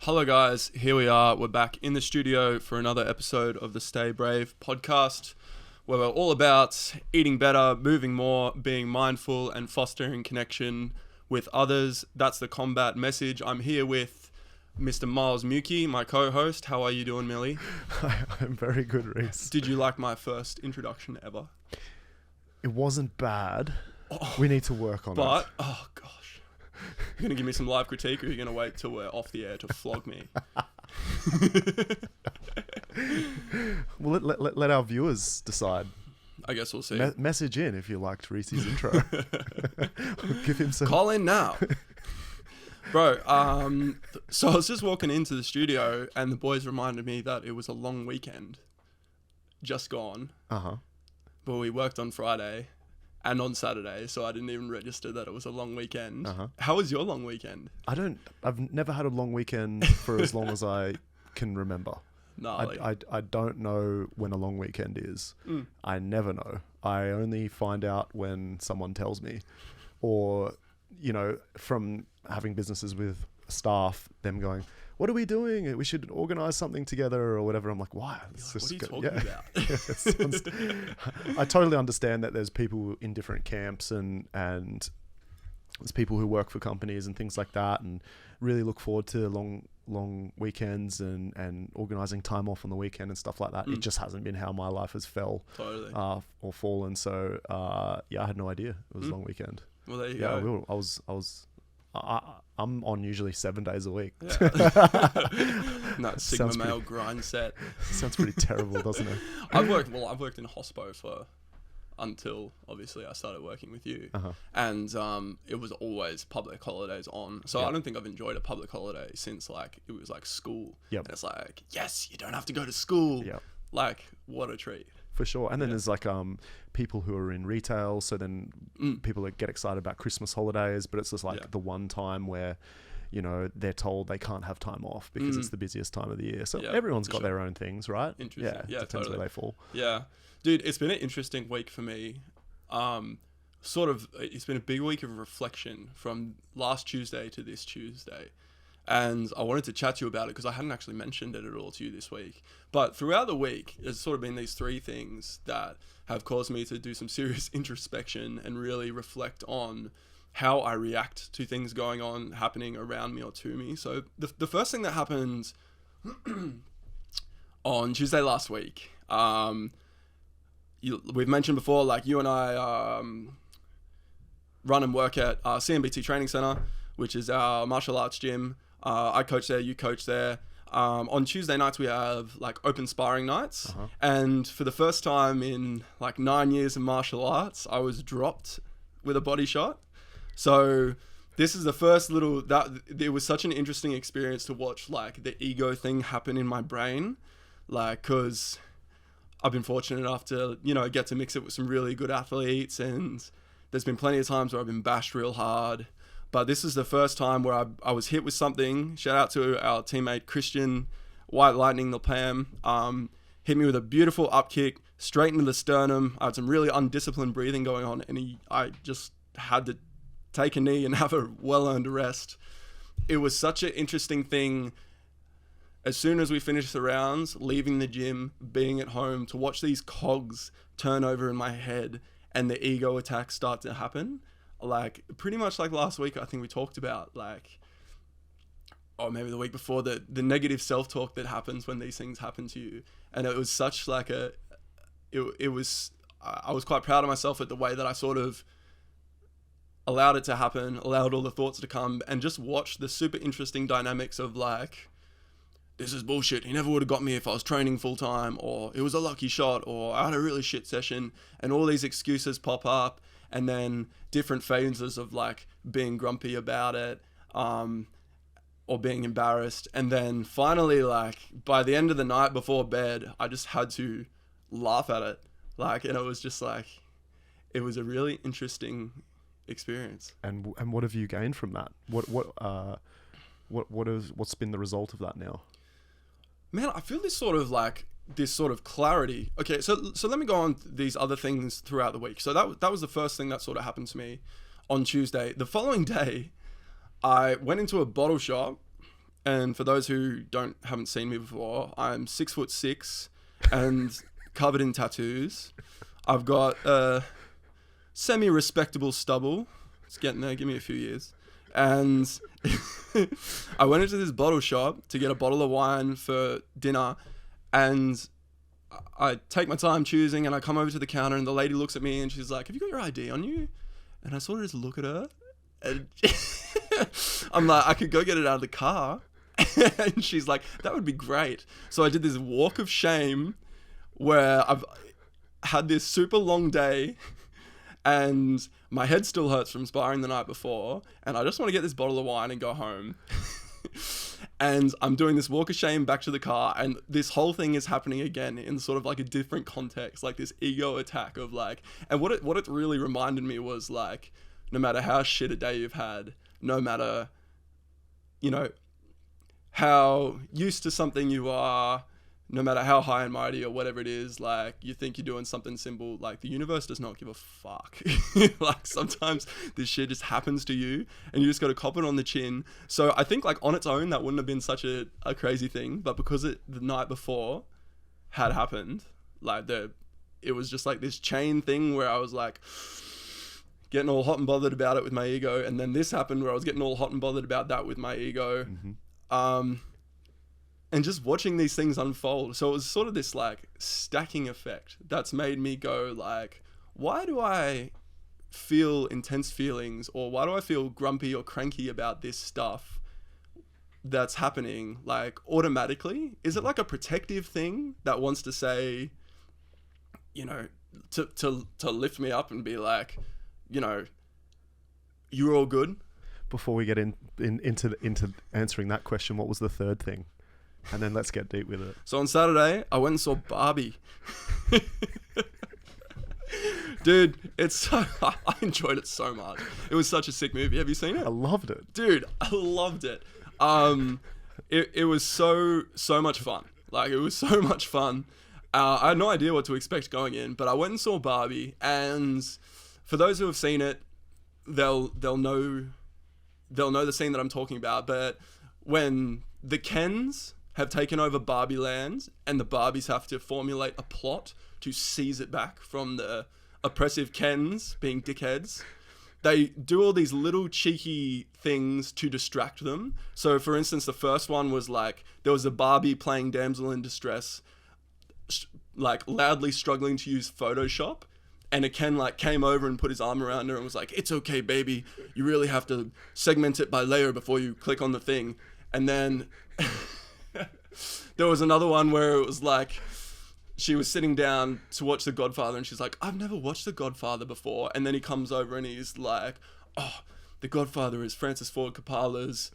Hello guys, here we are. We're back in the studio for another episode of the Stay Brave podcast, where we're all about eating better, moving more, being mindful, and fostering connection with others. That's the combat message. I'm here with Mr. Miles Muecke, my co-host. How are you doing, Millie? I'm very good, Rhys. Did you like my first introduction ever? It wasn't bad. We need to work on it. Oh gosh. You're going to give me some live critique, or are you going to wait till we're off the air to flog me? Well, let our viewers decide. I guess we'll see. Message in if you liked Rhys's intro. Give him some... Call in now. Bro, so I was just walking into the studio and the boys reminded me that it was a long weekend. Just gone. Uh-huh. But we worked on Friday and on Saturday, so I didn't even register that it was a long weekend. Uh-huh. How was your long weekend? I've never had a long weekend for as long as I can remember. Gnarly. I don't know when a long weekend is. I never know. I only find out when someone tells me. Or, you know, from having businesses with staff, them going, what are we doing? We should organize something together or whatever. I'm like, why? What are you talking about? I totally understand that there's people in different camps and there's people who work for companies and things like that and really look forward to long weekends and organizing time off on the weekend and stuff like that. It just hasn't been how my life has or fallen. So I had no idea it was a long weekend. Well, there you go. I'm on usually 7 days a week. Yeah. That Sigma male grind set. Sounds pretty terrible, doesn't it? I've worked in hospo until obviously I started working with you. And it was always public holidays on. So I don't think I've enjoyed a public holiday since it was school. And it's like, yes, you don't have to go to school. Like, what a treat. For sure. And then there's people who are in retail. So then people that get excited about Christmas holidays, but it's just the one time where, you know, they're told they can't have time off because it's the busiest time of the year. So everyone's got their own things, right? Interesting. Yeah, depends totally. where they fall. Yeah. Dude, it's been an interesting week for me. It's been a big week of reflection from last Tuesday to this Tuesday. And I wanted to chat to you about it because I hadn't actually mentioned it at all to you this week. But throughout the week, there's sort of been these three things that have caused me to do some serious introspection and really reflect on how I react to things happening around me or to me. So the first thing that happened on Tuesday last week, we've mentioned before, you and I run and work at CMBT Training Center, which is our martial arts gym. I coach there, you coach there. On Tuesday nights, we have open sparring nights. And for the first time in 9 years of martial arts, I was dropped with a body shot. So this is the first it was such an interesting experience to watch the ego thing happen in my brain. Cause I've been fortunate enough to, get to mix it with some really good athletes. And there's been plenty of times where I've been bashed real hard. But this is the first time where I was hit with something. Shout out to our teammate Christian, White Lightning, the Pam. Hit me with a beautiful up kick, straight into the sternum. I had some really undisciplined breathing going on, and I just had to take a knee and have a well-earned rest. It was such an interesting thing. As soon as we finished the rounds, leaving the gym, being at home, to watch these cogs turn over in my head and the ego attacks start to happen. Pretty much last week, I think we talked about or maybe the week before, the negative self-talk that happens when these things happen to you. And it was such I was quite proud of myself at the way that I sort of allowed it to happen, allowed all the thoughts to come, and just watched the super interesting dynamics of this is bullshit. He never would have got me if I was training full time, or it was a lucky shot, or I had a really shit session, and all these excuses pop up. And then different phases of being grumpy about it, or being embarrassed. And then finally, by the end of the night before bed, I just had to laugh at it. And it was just it was a really interesting experience. And what have you gained from that? What's been the result of that now? Man, I feel this sort of clarity. Okay, so let me go on these other things throughout the week. So that was the first thing that sort of happened to me on Tuesday. The following day, I went into a bottle shop And for those who haven't seen me before, I'm 6'6" and covered in tattoos. I've got a semi-respectable stubble. It's getting there. Give me a few years. And I went into this bottle shop to get a bottle of wine for dinner, and I take my time choosing, and I come over to the counter, and the lady looks at me and she's like, "Have you got your ID on you?" And I sort of just look at her, and I'm like, "I could go get it out of the car." And she's like, "That would be great." So I did this walk of shame where I've had this super long day and my head still hurts from sparring the night before, and I just want to get this bottle of wine and go home. And I'm doing this walk of shame back to the car, and this whole thing is happening again in sort of like a different context, like this ego attack of like, and what it really reminded me was like, no matter how shit a day you've had, no matter, you know, how used to something you are, no matter how high and mighty or whatever it is, like you think you're doing something simple, like the universe does not give a fuck. Like sometimes this shit just happens to you and you just got to cop it on the chin. So I think like on its own, that wouldn't have been such a crazy thing, but because the night before had happened, like it was just like this chain thing where I was like getting all hot and bothered about it with my ego. And then this happened where I was getting all hot and bothered about that with my ego. Mm-hmm. And just watching these things unfold. So it was sort of this like stacking effect that's made me go like, why do I feel intense feelings, or why do I feel grumpy or cranky about this stuff that's happening like automatically? Is it like a protective thing that wants to say, you know, to lift me up and be like, you know, you're all good? Before we get into answering that question, what was the third thing? And then let's get deep with it. So on Saturday, I went and saw Barbie. Dude, I enjoyed it so much. It was such a sick movie. Have you seen it? I loved it. Dude, I loved it. It was so much fun. Like, it was so much fun. I had no idea what to expect going in, but I went and saw Barbie, and for those who have seen it, they'll know the scene that I'm talking about. But when the Kens have taken over Barbie Land and the Barbies have to formulate a plot to seize it back from the oppressive Kens being dickheads, they do all these little cheeky things to distract them. So for instance, the first one was like, there was a Barbie playing damsel in distress, like loudly struggling to use Photoshop, and a Ken like came over and put his arm around her and was like, "It's okay, baby. You really have to segment it by layer before you click on the thing." And then there was another one where it was like, she was sitting down to watch The Godfather and she's like, "I've never watched The Godfather before." And then he comes over and he's like, "Oh, The Godfather is Francis Ford Coppola's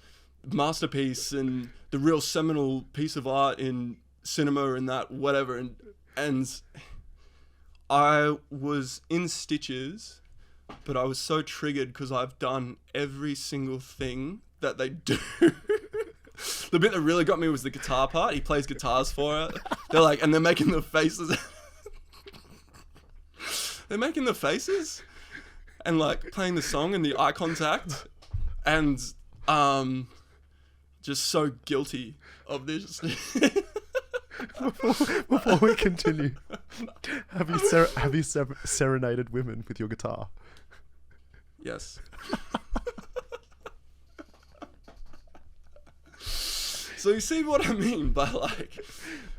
masterpiece and the real seminal piece of art in cinema and that whatever." And I was in stitches, but I was so triggered because I've done every single thing that they do. The bit that really got me was the guitar part. He plays guitars for it. They're like, and they're making the faces. They're making the faces and like playing the song and the eye contact, and just so guilty of this. Before we continue, have you serenaded women with your guitar? Yes. So you see what I mean by like,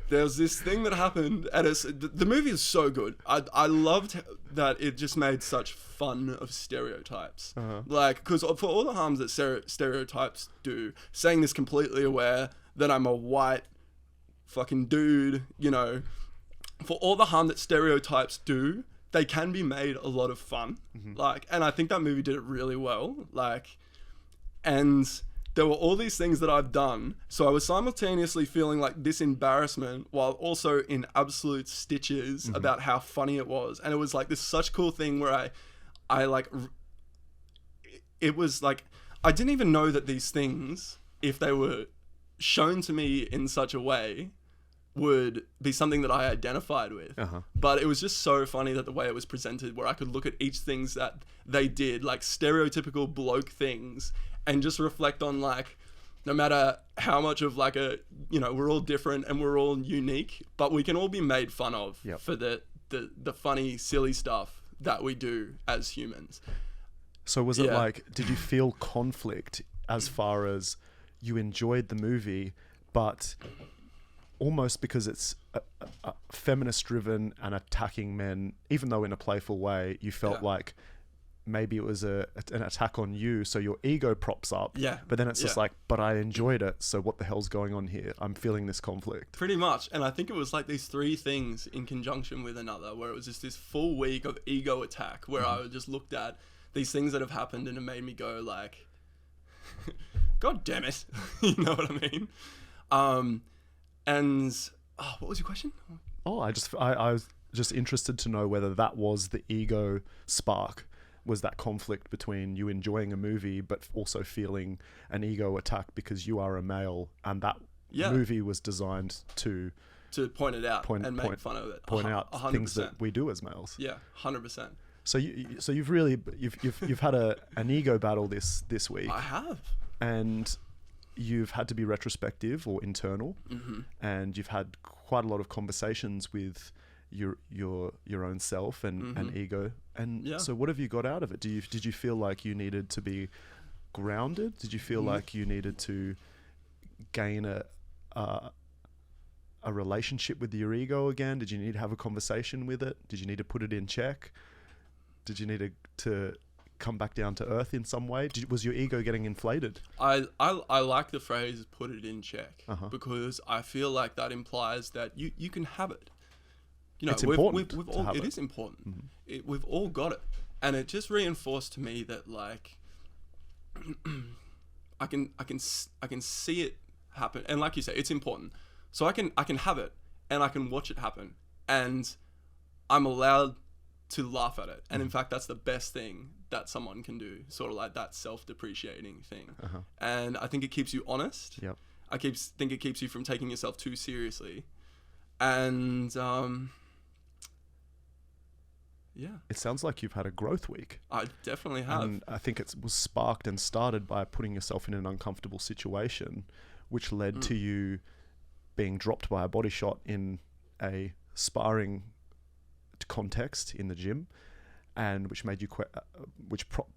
there's this thing that happened, and the movie is so good. I loved that it just made such fun of stereotypes. Uh-huh. Like, because for all the harms that stereotypes do, saying this completely aware that I'm a white fucking dude, you know, for all the harm that stereotypes do, they can be made a lot of fun. Mm-hmm. Like, and I think that movie did it really well. Like, and there were all these things that I've done, so I was simultaneously feeling like this embarrassment while also in absolute stitches mm-hmm. about how funny it was. And it was like this such cool thing where I like, it was like, I didn't even know that these things, if they were shown to me in such a way, would be something that I identified with. Uh-huh. But it was just so funny that the way it was presented, where I could look at each things that they did, like stereotypical bloke things, and just reflect on like no matter how much of like we're all different and we're all unique, but we can all be made fun of for the funny, silly stuff that we do as humans. So was it like, did you feel conflict as far as you enjoyed the movie, but almost because it's a feminist-driven and attacking men, even though in a playful way, you felt like maybe it was an attack on you, so your ego props up. Yeah. But then it's just like, but I enjoyed it, so what the hell's going on here? I'm feeling this conflict. Pretty much. And I think it was like these three things in conjunction with another, where it was just this full week of ego attack, where I just looked at these things that have happened and it made me go like, God damn it. You know what I mean? What was your question? I was just interested to know whether that was the ego spark. Was that conflict between you enjoying a movie but also feeling an ego attack because you are a male, and that movie was designed to point it out and make fun of it. Point out 100%. Things that we do as males. Yeah, 100%. So you've had an ego battle this week. I have. And you've had to be retrospective or internal, and you've had quite a lot of conversations with your own self and ego. And so what have you got out of it? Did you feel like you needed to be grounded? Did you feel like you needed to gain a relationship with your ego again? Did you need to have a conversation with it? Did you need to put it in check? Did you need to come back down to earth in some way? Was your ego getting inflated? I like the phrase "put it in check" because I feel like that implies that you can have it. You know, it's important. It is important. We've all got it, and it just reinforced to me that like I can see it happen, and like you say, it's important. So I can have it, and I can watch it happen, and I'm allowed to laugh at it. And in fact, that's the best thing that someone can do, sort of like that self-depreciating thing. And I think it keeps you honest. Yep. I think it keeps you from taking yourself too seriously. And it sounds like you've had a growth week. I definitely have. And I think it was sparked and started by putting yourself in an uncomfortable situation, which led to you being dropped by a body shot in a sparring context in the gym, and which made you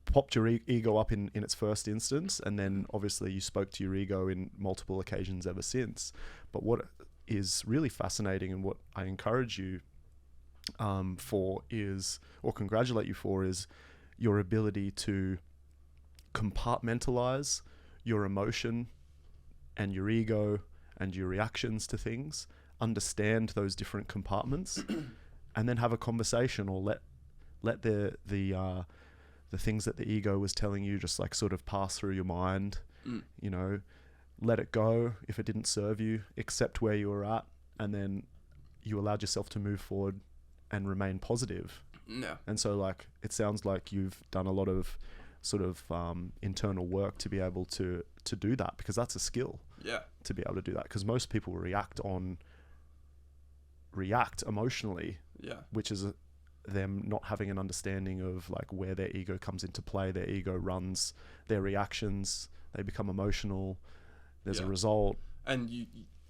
popped your ego up in its first instance, and then obviously you spoke to your ego in multiple occasions ever since. But what is really fascinating, and what I encourage you congratulate you for, is your ability to compartmentalize your emotion and your ego and your reactions to things, understand those different compartments, and then have a conversation, or let the things that the ego was telling you just like sort of pass through your mind. You know, let it go if it didn't serve you, accept where you were at, and then you allowed yourself to move forward and remain positive. Yeah. And so like, it sounds like you've done a lot of sort of internal work to be able to do that, because that's a skill. Yeah. To be able to do that, because most people react emotionally. Yeah. Which is them not having an understanding of like where their ego comes into play. Their ego runs their reactions. They become emotional. There's a result. And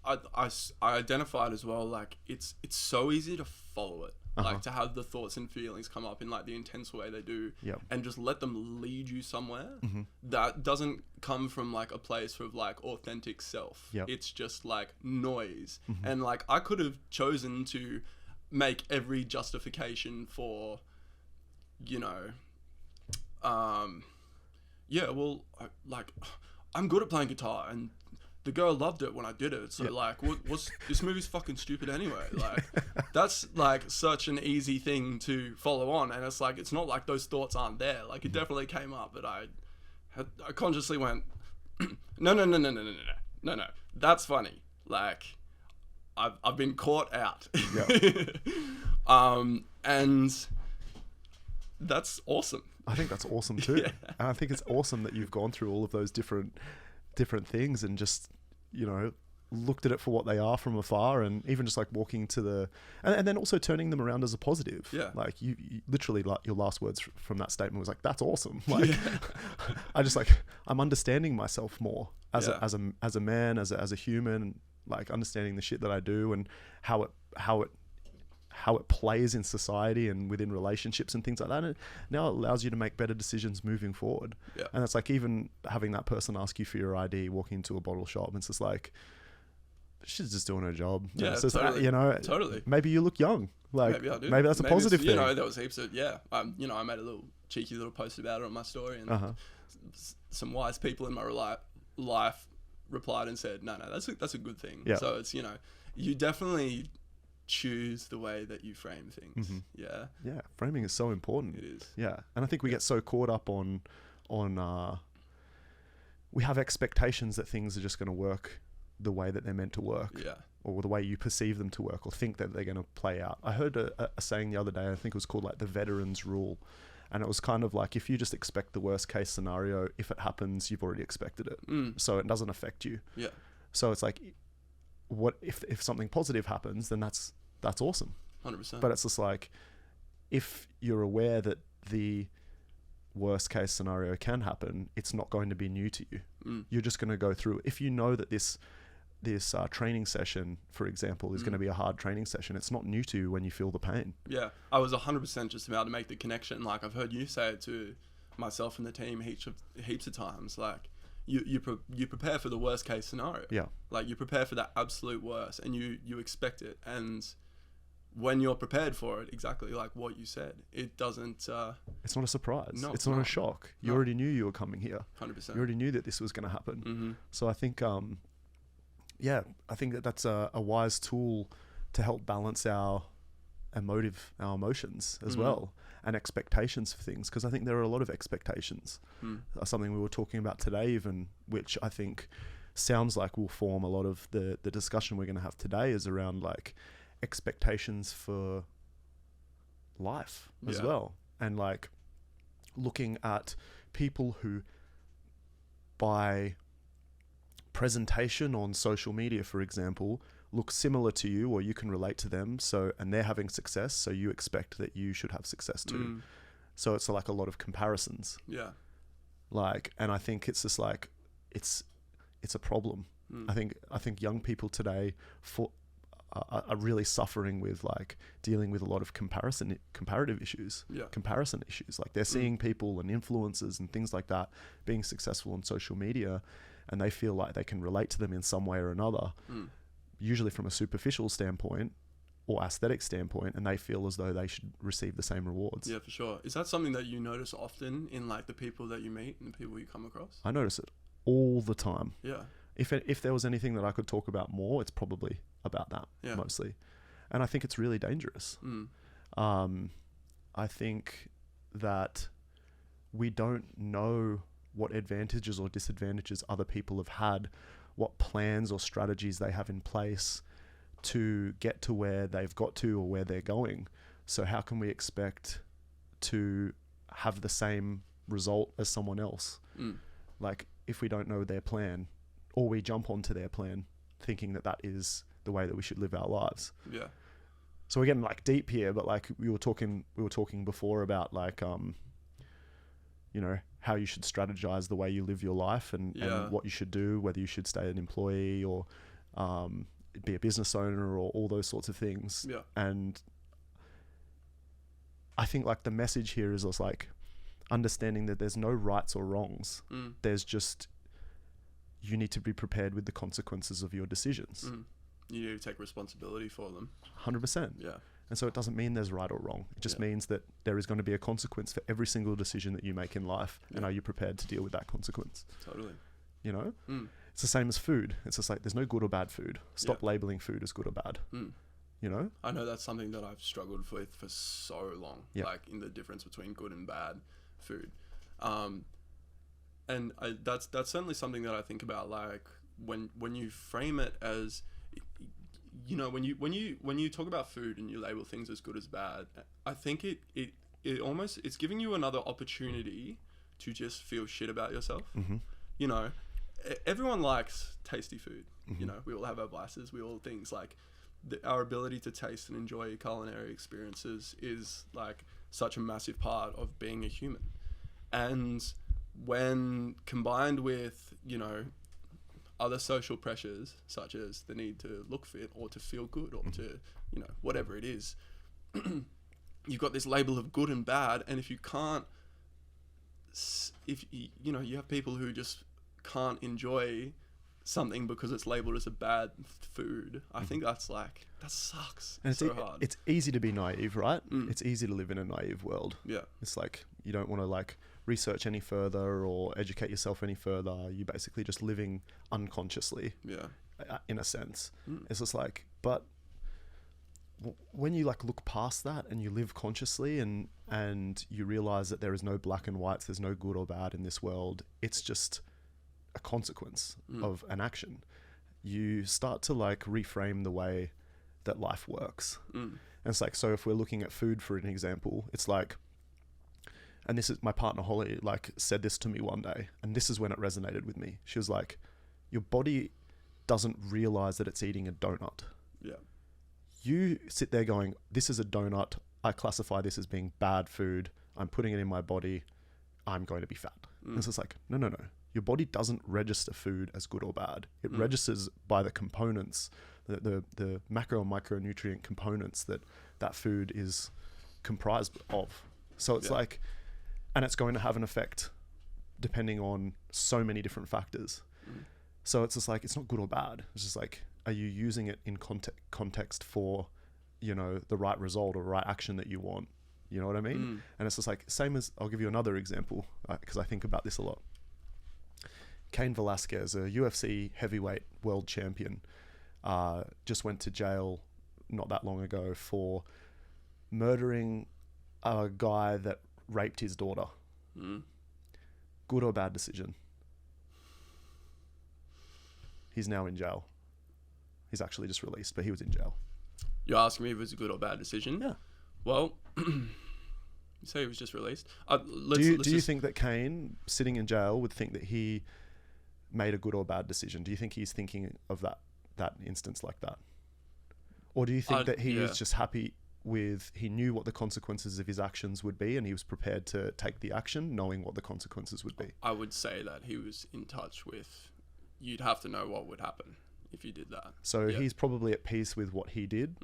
I identified as well, like it's so easy to follow it, like to have the thoughts and feelings come up in like the intense way they do, and just let them lead you somewhere that doesn't come from like a place of like authentic self. It's just like noise. And like I could have chosen to make every justification for, you know, I'm good at playing guitar and the girl loved it when I did it. So like, what's this movie's fucking stupid anyway. Like, that's like such an easy thing to follow on. And it's like, it's not like those thoughts aren't there. Like, it definitely came up, but I consciously went, no. That's funny. Like, I've been caught out. And that's awesome. I think that's awesome too. And I think it's awesome that you've gone through all of those different things and just, you know, looked at it for what they are from afar, and even just like walking to the and then also turning them around as a positive. Like you literally, like your last words from that statement was like, that's awesome. Like I I'm understanding myself more as Yeah. a man, as a human, like understanding the shit that I do and how it plays in society and within relationships and things like that. And now it allows you to make better decisions moving forward. Yeah. And it's like even having that person ask you for your ID, walking into a bottle shop, and it's just like, she's just doing her job. Yeah, it's just, totally. you know, Totally. maybe you look young. Like Maybe I do. maybe that's a positive it's, you thing. know, there was heaps of, you know, I made a little cheeky little post about it on my story, and some wise people in my life replied and said, no, that's a good thing. Yeah. So it's, you know, you definitely choose the way that you frame things. Yeah. Yeah, framing is so important. It is. Yeah, and I think we get so caught up on we have expectations that things are just going to work the way that they're meant to work. Yeah. Or the way you perceive them to work or think that they're going to play out. I heard a saying the other day, I think it was called like the veterans rule. And it was kind of like, if you just expect the worst case scenario, if it happens, you've already expected it. So it doesn't affect you. Yeah. So it's like, what if something positive happens, then that's awesome. 100%. But it's just like, if you're aware that the worst case scenario can happen, it's not going to be new to you. You're just going to go through. If you know that this training session, for example, is going to be a hard training session, it's not new to you when you feel the pain. Yeah, I was 100% just about to make the connection. Like, I've heard you say it to myself and the team heaps of times. Like, you prepare for the worst case scenario. Yeah. Like, you prepare for that absolute worst, and you expect it. And when you're prepared for it, exactly like what you said, it doesn't... it's not a surprise. No, it's not a shock. You already knew you were coming here. 100%. You already knew that this was going to happen. So I think... I think that's a wise tool to help balance our emotions as well, and expectations for things. Because I think there are a lot of expectations. Something we were talking about today even, which I think sounds like will form a lot of the discussion we're going to have today, is around like expectations for life as well. And like looking at people who by presentation on social media, for example, look similar to you, or you can relate to them, and they're having success, so you expect that you should have success too. So it's like a lot of comparisons. Yeah. Like, and I think it's just like it's a problem. I think young people today are really suffering with like dealing with a lot of comparative issues. Comparison issues. Like they're seeing people and influencers and things like that being successful on social media, and they feel like they can relate to them in some way or another, usually from a superficial standpoint or aesthetic standpoint, and they feel as though they should receive the same rewards. Yeah, for sure. Is that something that you notice often in like the people that you meet and the people you come across? I notice it all the time. Yeah. If there was anything that I could talk about more, it's probably about that mostly. And I think it's really dangerous. I think that we don't know what advantages or disadvantages other people have had, what plans or strategies they have in place to get to where they've got to or where they're going. So how can we expect to have the same result as someone else? Like if we don't know their plan, or we jump onto their plan thinking that is the way that we should live our lives. Yeah. So we're getting like deep here, but like we were talking before about like, you know, how you should strategize the way you live your life and what you should do, whether you should stay an employee or be a business owner or all those sorts of things. Yeah. And I think like the message here is like understanding that there's no rights or wrongs. There's just, you need to be prepared with the consequences of your decisions. You need to take responsibility for them. 100%. Yeah. And so it doesn't mean there's right or wrong. It just means that there is going to be a consequence for every single decision that you make in life. And are you prepared to deal with that consequence? Totally. You know? It's the same as food. It's just like there's no good or bad food. Stop labeling food as good or bad. You know? I know that's something that I've struggled with for so long. Like in the difference between good and bad food. And that's certainly something that I think about, like when you frame it as, you know, when you talk about food and you label things as good as bad, I think it almost, it's giving you another opportunity to just feel shit about yourself. You know, everyone likes tasty food. You know, we all have our vices. We all things like our ability to taste and enjoy culinary experiences is like such a massive part of being a human. And when combined with, you know, other social pressures, such as the need to look fit or to feel good or to, you know, whatever it is, you've got this label of good and bad. And if you can't, if you know, you have people who just can't enjoy something because it's labeled as a bad food. I think that's like, that sucks. And so hard. It's easy to be naive, right? It's easy to live in a naive world. Yeah. It's like, you don't want to like research any further or educate yourself any further. You're basically just living unconsciously. Yeah. In a sense. It's just like, but when you like look past that and you live consciously and you realize that there is no black and whites, there's no good or bad in this world, it's just a consequence of an action. You start to like reframe the way that life works. And it's like, so if we're looking at food for an example, it's like, and this is my partner Holly like said this to me one day, and this is when it resonated with me. She was like, your body doesn't realize that it's eating a donut. Yeah. You sit there going, this is a donut. I classify this as being bad food. I'm putting it in my body. I'm going to be fat. And it's just like, no. Your body doesn't register food as good or bad. It registers by the components, the macro and micronutrient components that food is comprised of. So it's like, and it's going to have an effect depending on so many different factors. So it's just like, it's not good or bad. It's just like, are you using it in context for, you know, the right result or right action that you want? You know what I mean? And it's just like, same as, I'll give you another example, because I think about this a lot. Cain Velasquez, a UFC heavyweight world champion, just went to jail not that long ago for murdering a guy that raped his daughter. Good or bad decision? He's now in jail. He's actually just released, but he was in jail. You're asking me if it was a good or bad decision? Yeah. Well, you say he was just released. Do you think that Cain, sitting in jail, would think that he made a good or bad decision? Do you think he's thinking of that instance like that? Or do you think that he is just happy with, he knew what the consequences of his actions would be and he was prepared to take the action knowing what the consequences would be? I would say that he was in touch with, you'd have to know what would happen if you did that. So he's probably at peace with what he did.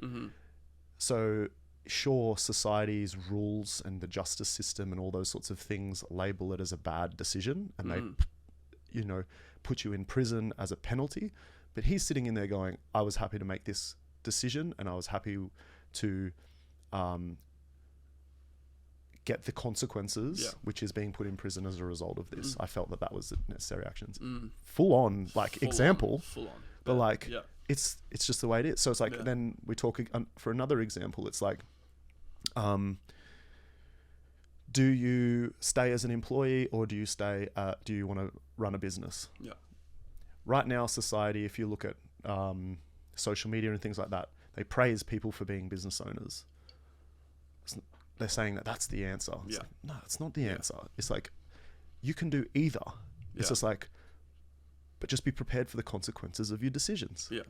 So sure, society's rules and the justice system and all those sorts of things label it as a bad decision, and they, you know, put you in prison as a penalty. But he's sitting in there going, I was happy to make this decision and I was happy to get the consequences, which is being put in prison as a result of this. I felt that was the necessary actions. Full on example. But like, it's just the way it is. So it's like, then we talk for another example. It's like, do you stay as an employee or do you want to run a business? Yeah. Right now, society, if you look at social media and things like that, they praise people for being business owners. They're saying that that's the answer. It's like, no, it's not the answer. It's like, you can do either. It's just like, but just be prepared for the consequences of your decisions. Yeah.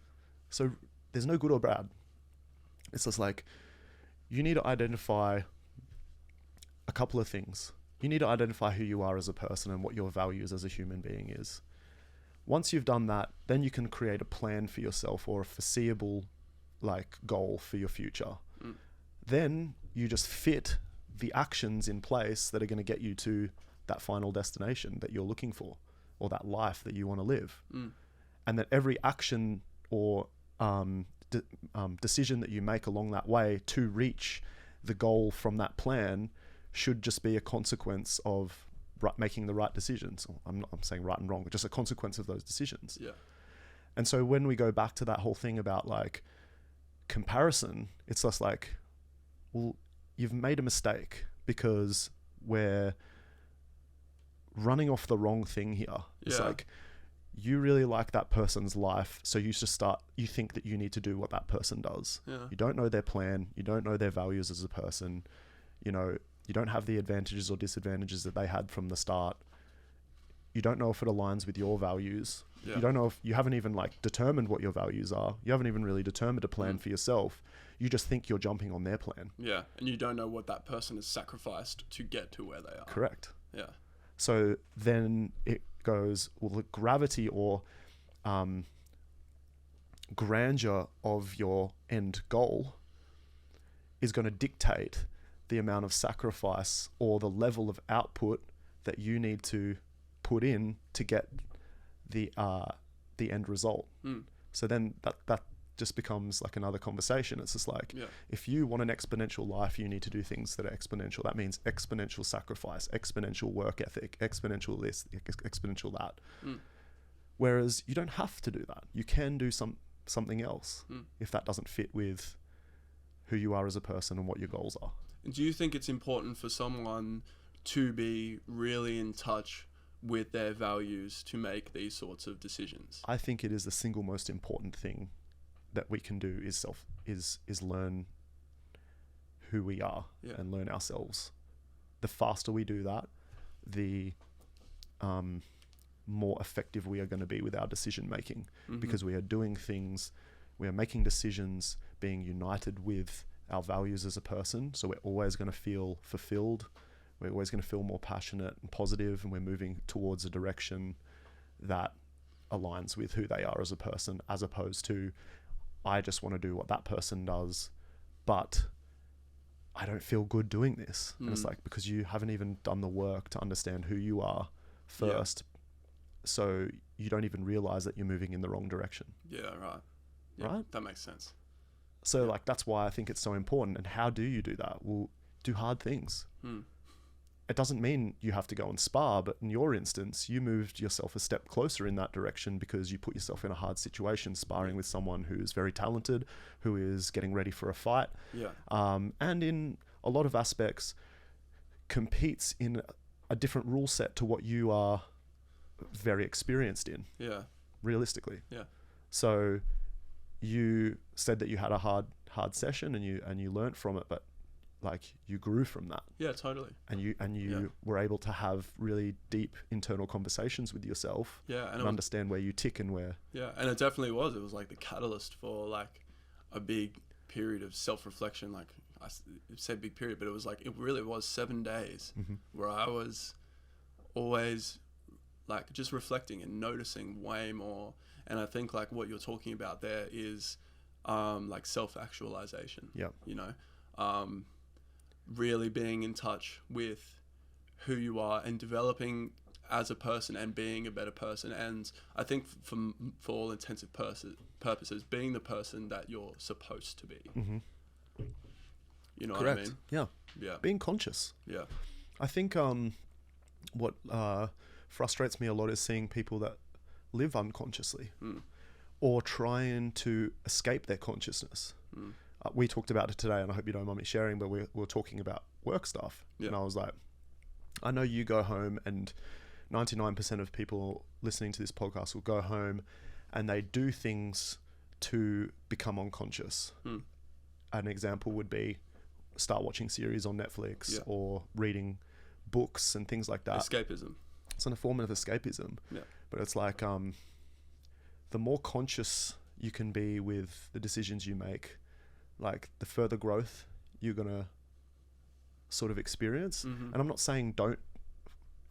So there's no good or bad. It's just like, you need to identify a couple of things. You need to identify who you are as a person and what your values as a human being is. Once you've done that, then you can create a plan for yourself or a foreseeable like goal for your future. Then you just fit the actions in place that are going to get you to that final destination that you're looking for, or that life that you want to live. And that every action or decision that you make along that way to reach the goal from that plan should just be a consequence of making the right decisions. I'm saying right and wrong, but just a consequence of those decisions. Yeah. And so when we go back to that whole thing about like comparison, it's just like, well, you've made a mistake because we're running off the wrong thing here. It's like, you really like that person's life, so you think that you need to do what that person does. You don't know their plan, you don't know their values as a person, you know, you don't have the advantages or disadvantages that they had from the start. You don't know if it aligns with your values. You don't know if you haven't even like determined what your values are. You haven't even really determined a plan for yourself. You just think you're jumping on their plan. Yeah. And you don't know what that person has sacrificed to get to where they are. Correct. Yeah. So then it goes, well, the gravity or grandeur of your end goal is going to dictate the amount of sacrifice or the level of output that you need to put in to get the end result. So then that just becomes like another conversation. It's just like, if you want an exponential life, you need to do things that are exponential. That means exponential sacrifice, exponential work ethic, exponential this, exponential that. Whereas you don't have to do that. You can do something else if that doesn't fit with who you are as a person and what your goals are. Do you think it's important for someone to be really in touch with their values to make these sorts of decisions? I think it is the single most important thing that we can do is learn who we are and learn ourselves. The faster we do that, the more effective we are going to be with our decision making, because we are doing things, we are making decisions, being united with our values as a person. So we're always going to feel fulfilled. We're always going to feel more passionate and positive, and we're moving towards a direction that aligns with who they are as a person, as opposed to, I just want to do what that person does, but I don't feel good doing this. And it's like, because you haven't even done the work to understand who you are first. So you don't even realize that you're moving in the wrong direction. Yeah, right. Yeah, right? That makes sense. So like, that's why I think it's so important. And how do you do that? Well, do hard things. It doesn't mean you have to go and spar, but in your instance, you moved yourself a step closer in that direction because you put yourself in a hard situation, sparring with someone who's very talented, who is getting ready for a fight. And in a lot of aspects, competes in a different rule set to what you are very experienced in. Realistically. So you said that you had a hard session and you learnt from it, but like, you grew from that. Totally. And you were able to have really deep internal conversations with yourself. And understand where you tick and where. And it definitely was. It was like the catalyst for like a big period of self-reflection. Like, I said big period, but it was like, it really was 7 days where I was always like just reflecting and noticing way more. And I think like what you're talking about there is like self-actualization. You know, really being in touch with who you are and developing as a person and being a better person. And I think for all intensive purposes, being the person that you're supposed to be. You know Correct. what I mean? Yeah. Being conscious. I think what frustrates me a lot is seeing people that live unconsciously or trying to escape their consciousness. We talked about it today, and I hope you don't mind me sharing, but we were talking about work stuff. And I was like, I know you go home, and 99% of people listening to this podcast will go home and they do things to become unconscious. An example would be start watching series on Netflix or reading books and things like that. Escapism. It's a form of escapism. But it's like, the more conscious you can be with the decisions you make, like the further growth you're going to sort of experience. And I'm not saying don't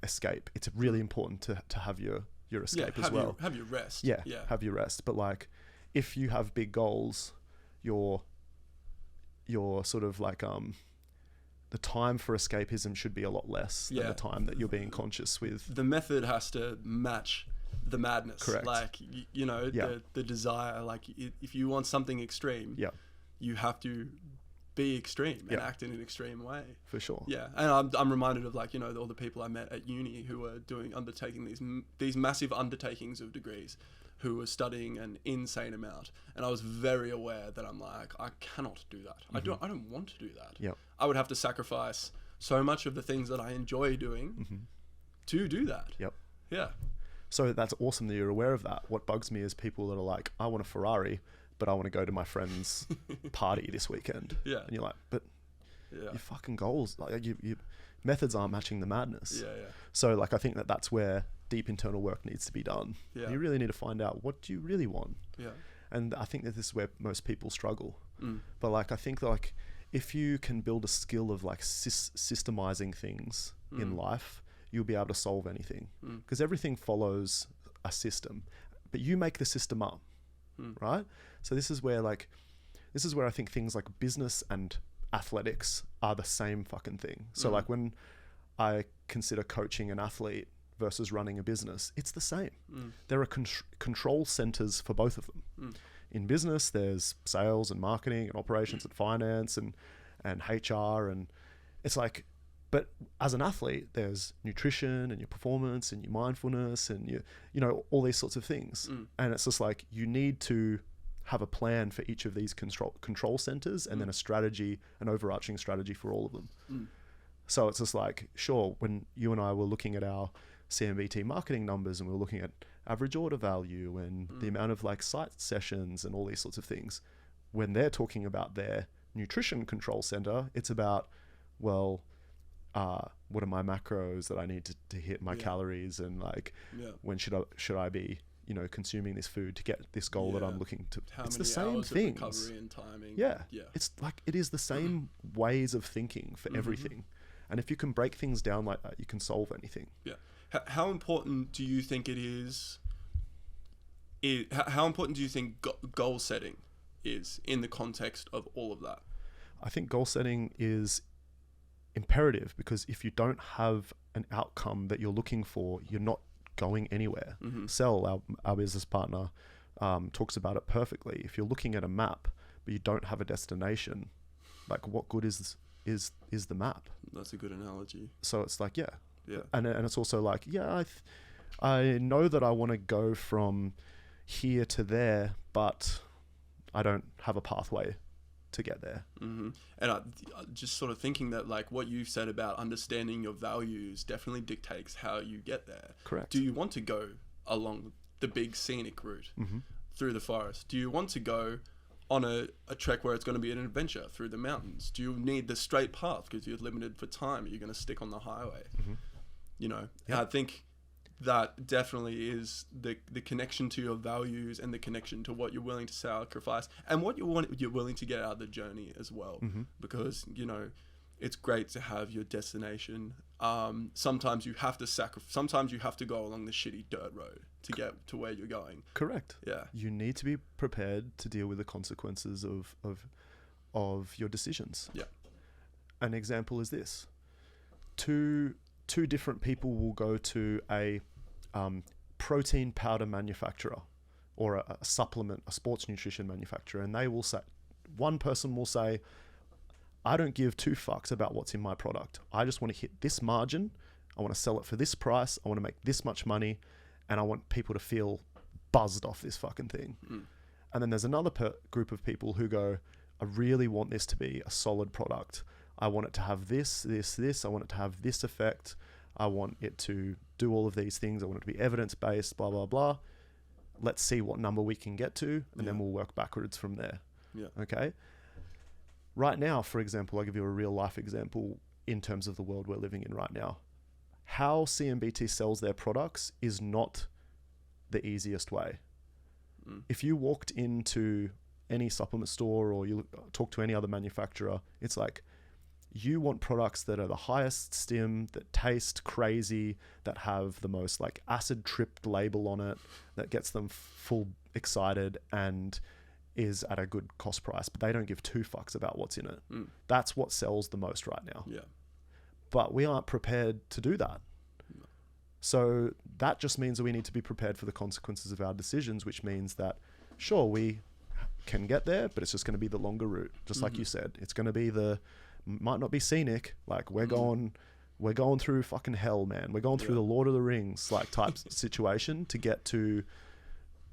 escape. It's really important to have your escape as well. Have your rest. Have your rest. But like, if you have big goals, your sort of like, the time for escapism should be a lot less than the time that you're being conscious with. The method has to match the madness. Correct. Like, you know, the desire, like if you want something extreme, you have to be extreme and act in an extreme way. For sure. And I'm reminded of, like, you know, all the people I met at uni who were undertaking these massive undertakings of degrees, who were studying an insane amount. And I was very aware that I'm like, I cannot do that. I don't want to do that. I would have to sacrifice so much of the things that I enjoy doing to do that. So that's awesome that you're aware of that. What bugs me is people that are like, I want a Ferrari, but I want to go to my friend's party this weekend. And you're like, but your fucking goals, like your methods aren't matching the madness. So like, I think that's where deep internal work needs to be done. You really need to find out, what do you really want? And I think that this is where most people struggle. But like, I think like, if you can build a skill of like systemizing things in life, you'll be able to solve anything, because everything follows a system, but you make the system up, right? So this is where I think things like business and athletics are the same fucking thing. So like when I consider coaching an athlete versus running a business, it's the same. There are control centers for both of them. In business, there's sales and marketing and operations and finance and HR, and it's like, but as an athlete, there's nutrition and your performance and your mindfulness and you know, all these sorts of things. And it's just like, you need to have a plan for each of these control centers, and then a strategy, an overarching strategy for all of them. So it's just like, sure, when you and I were looking at our CMBT marketing numbers and we were looking at average order value and the amount of like site sessions and all these sorts of things, when they're talking about their nutrition control center, it's about, well, what are my macros that I need to hit my calories, and like when should I be, you know, consuming this food to get this goal that I'm looking to. It's the same things. Recovery and timing. Yeah. It's like, it is the same ways of thinking for everything. And if you can break things down like that, you can solve anything. Yeah. How important do you think it is? How important do you think goal setting is in the context of all of that? I think goal setting is imperative, because if you don't have an outcome that you're looking for, you're not going anywhere. Sel, our business partner, talks about it perfectly. If you're looking at a map but you don't have a destination, like, what good is the map? That's a good analogy. So it's like, and it's also like, I know that I want to go from here to there, but I don't have a pathway to get there. And I just sort of thinking that, like, what you've said about understanding your values definitely dictates how you get there. Correct. Do you want to go along the big scenic route through the forest? Do you want to go on a trek where it's going to be an adventure through the mountains? Do you need the straight path because you're limited for time? Are you going to stick on the highway? You know, I think that definitely is the connection to your values and the connection to what you're willing to sacrifice and what you're willing to get out of the journey as well. Because, you know, it's great to have your destination. Sometimes you have to sometimes you have to go along the shitty dirt road to get to where you're going. Correct. Yeah. You need to be prepared to deal with the consequences of your decisions. Yeah. An example is this. Two different people will go to a protein powder manufacturer or a supplement, a sports nutrition manufacturer, and they will say, one person will say, I don't give two fucks about what's in my product. I just want to hit this margin. I want to sell it for this price. I want to make this much money, and I want people to feel buzzed off this fucking thing. And then there's another group of people who go, I really want this to be a solid product. I want it to have this. I want it to have this effect. I want it to do all of these things. I want it to be evidence-based, blah, blah, blah. Let's see what number we can get to, and then we'll work backwards from there. Yeah. Okay? Right now, for example, I'll give you a real life example in terms of the world we're living in right now. How CMBT sells their products is not the easiest way. If you walked into any supplement store or you talk to any other manufacturer, it's like, you want products that are the highest stim, that taste crazy, that have the most like acid tripped label on it, that gets them full excited and is at a good cost price, but they don't give two fucks about what's in it. That's what sells the most right now. Yeah. But we aren't prepared to do that. No. So that just means that we need to be prepared for the consequences of our decisions, which means that, sure, we can get there, but it's just going to be the longer route. Just like you said, it's going to be might not be scenic. Like we're going through fucking hell, man. We're going through the Lord of the Rings like type situation to get to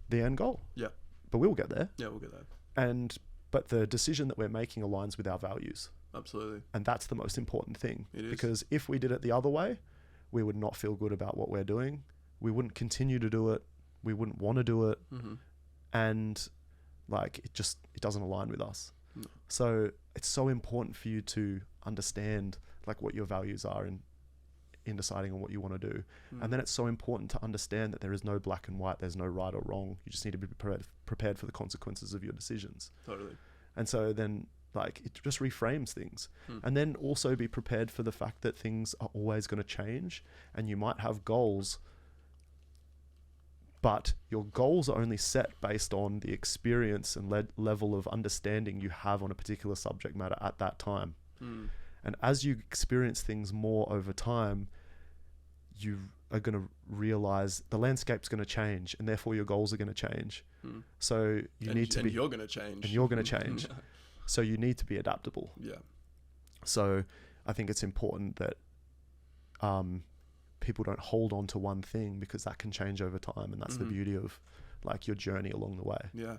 the end goal. Yeah. But we'll get there. Yeah, we'll get there. But the decision that we're making aligns with our values. Absolutely. And that's the most important thing. It is. Because if we did it the other way, we would not feel good about what we're doing. We wouldn't continue to do it. We wouldn't want to do it. And like, it doesn't align with us. No. So it's so important for you to understand like what your values are in deciding on what you want to do. And then it's so important to understand that there is no black and white, there's no right or wrong. You just need to be prepared for the consequences of your decisions. Totally. And so then Like, it just reframes things. And then also be prepared for the fact that things are always going to change, and you might have goals, but your goals are only set based on the experience and level of understanding you have on a particular subject matter at that time. And as you experience things more over time, you are going to realize the landscape's going to change, and therefore your goals are going to change. So you need to be... you're going to change. And you're going to change. So you need to be adaptable. Yeah. So I think it's important that people don't hold on to one thing, because that can change over time, and that's the beauty of like your journey along the way. Yeah.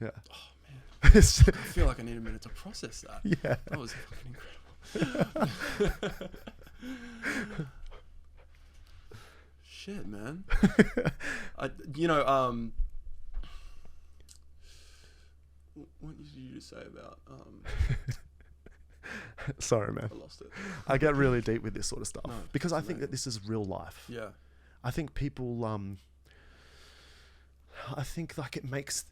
Yeah. Oh man, I feel like I need a minute to process that. Yeah. That was fucking incredible. Shit, man. What did you say about Sorry, man. I lost it. I get really deep with this sort of stuff, No, because I it's think that amazing. this is real life. Yeah. I think people I think like it makes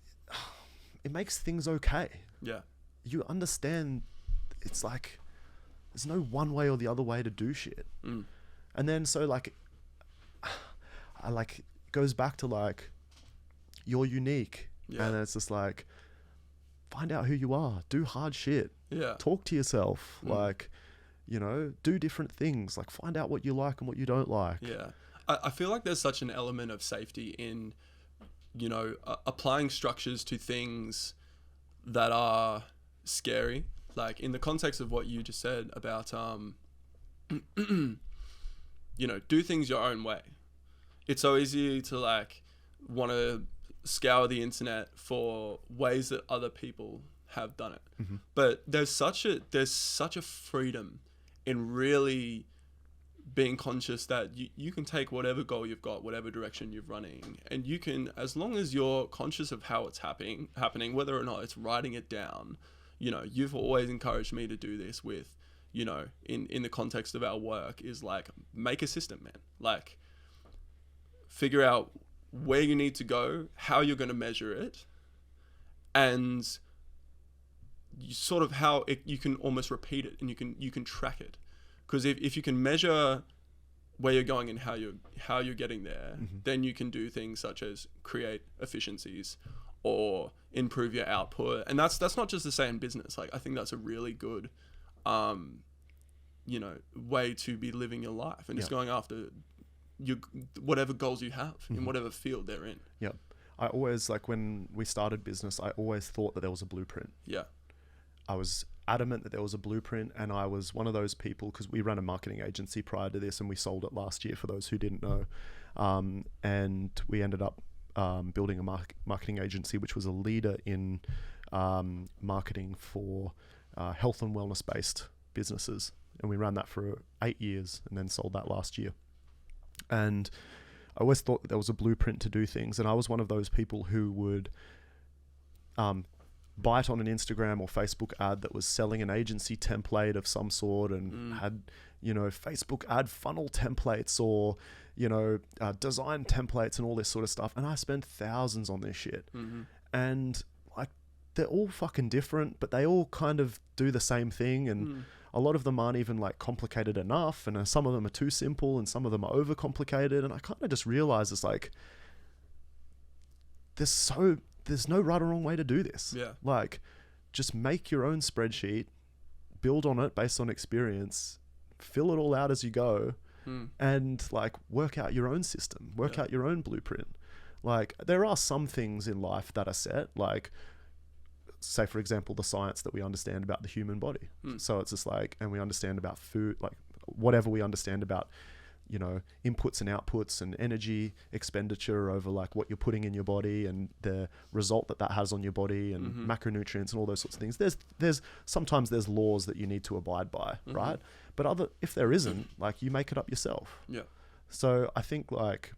things okay. Yeah. You understand, it's like there's no one way or the other way to do shit. And then so like I like goes back to like you're unique. Yeah. And it's just like, find out who you are, do hard shit, Yeah. talk to yourself, like, you know, do different things, like find out what you like and what you don't like. Yeah. I feel like there's such an element of safety in, applying structures to things that are scary. Like in the context of what you just said about, do things your own way. It's so easy to like want to scour the internet for ways that other people have done it. But there's such a freedom in really being conscious that you can take whatever goal you've got, whatever direction you're running, and you can, as long as you're conscious of how it's happening, whether or not it's writing it down. You've always encouraged me to do this with, in the context of our work, is like, make a system, man. Like, figure out where you need to go, how you're going to measure it, and sort of how you can almost repeat it, and you can track it. Because if you can measure where you're going and how you're getting there, then you can do things such as create efficiencies or improve your output. And that's not just to say in business. Like, I think that's a really good way to be living your life, and it's going after whatever goals you have in whatever field they're in. Yep. I always, like, when we started business, I always thought that there was a blueprint. Yeah. I was adamant that there was a blueprint, and I was one of those people, because we ran a marketing agency prior to this, and we sold it last year for those who didn't know. And we ended up building a marketing agency, which was a leader in marketing for health and wellness based businesses. And we ran that for 8 years and then sold that last year. And I always thought that there was a blueprint to do things. And I was one of those people who would bite on an Instagram or Facebook ad that was selling an agency template of some sort, and had, Facebook ad funnel templates or, design templates and all this sort of stuff. And I spent thousands on this shit. And like, they're all fucking different, but they all kind of do the same thing. And a lot of them aren't even like complicated enough. And some of them are too simple, and some of them are overcomplicated. And I kind of just realized it's like, there's no right or wrong way to do this. Yeah. Like, just make your own spreadsheet, build on it based on experience, fill it all out as you go, and like work out your own system, work out your own blueprint. Like, there are some things in life that are set, like, say for example, the science that we understand about the human body. So it's just like, and we understand about food, like whatever we understand about, inputs and outputs and energy expenditure over like what you're putting in your body and the result that has on your body, and macronutrients and all those sorts of things. There's sometimes there's laws that you need to abide by, right? But if there isn't, like, you make it up yourself. Yeah. So I think like,